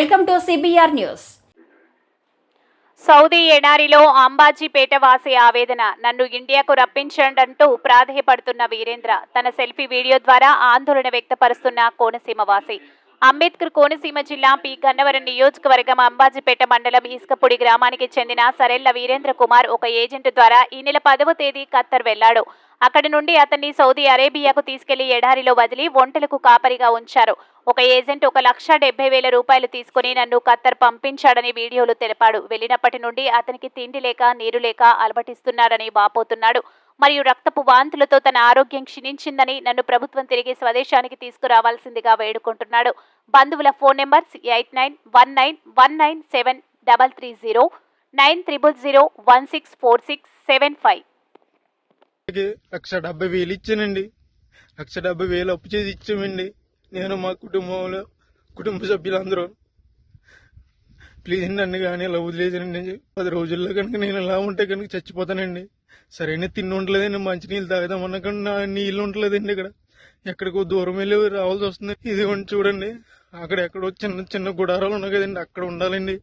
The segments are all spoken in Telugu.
Welcome to CBR news. Saudi ఎడారిలో అంబాజీపేట వాసి ఆవేదన. నన్ను ఇండియాకు రప్పించండంటూ ప్రాధేయపడుతున్న వీరేంద్ర తన సెల్ఫీ వీడియో ద్వారా ఆందోళన వ్యక్తపరుస్తున్న కోనసీమ వాసి. అంబేద్కర్ కోనసీమ జిల్లా పి గన్నవరం నియోజకవర్గం అంబాజీపేట మండలం ఇసుకపొడి గ్రామానికి చెందిన సరెళ్ల వీరేంద్ర కుమార్ ఒక ఏజెంట్ ద్వారా ఈ నెల 10వ తేదీ ఖత్తర్ వెళ్లాడు. అక్కడి నుండి అతన్ని సౌదీ అరేబియాకు తీసుకెళ్లి ఎడారిలో వదిలి ఒంటెలకు కాపరిగా ఉంచారు. ఒక ఏజెంట్ 1,70,000 రూపాయలు తీసుకుని నన్ను ఖత్తర్ పంపించాడని వీడియోలు తెలిపాడు. వెళ్లినప్పటి నుండి అతనికి తిండి లేక నీరు లేక అలమటిస్తున్నాడని వాపోతున్నాడు. మరియు రక్తపు వాంతులతో తన ఆరోగ్యం క్షీణించిందని నన్ను ప్రభుత్వం తిరిగి స్వదేశానికి తీసుకురావాల్సిందిగా వేడుకుంటున్నాడు. బంధువుల ఫోన్ నెంబర్స్ 8919197330 9000164675. 1,70,000 ఇచ్చానండి. 1,70,000 అప్పు చేసి ఇచ్చామండి. నేను మా కుటుంబ సభ్యులందరూ. ప్లీజ్ నన్ను కానీ ఇలా వదిలేదండి. 10 రోజుల్లో కనుక నేను ఇలా ఉంటే కనుక చచ్చిపోతానండి. సరైన తిండి ఉండలేదండి. మంచినీళ్ళు తాగుదామన్నా కానీ నా నీళ్ళు ఉండలేదండి. ఇక్కడ ఎక్కడికో దూరం వెళ్ళి రావాల్సి వస్తుంది. ఇది చూడండి, అక్కడ ఎక్కడో చిన్న చిన్న గుడారాలు ఉన్నాయి కదండి, అక్కడ ఉండాలండి.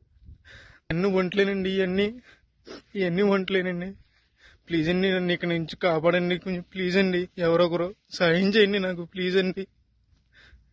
అన్ని వంటలేనండి. ఇవన్నీ వంటలేనండి. ప్లీజ్ అండి, నన్ను ఇక్కడ నుంచి కాపాడండి. కొంచెం ప్లీజ్ అండి, ఎవరొకరు సాయం చేయండి నాకు, ప్లీజ్ అండి.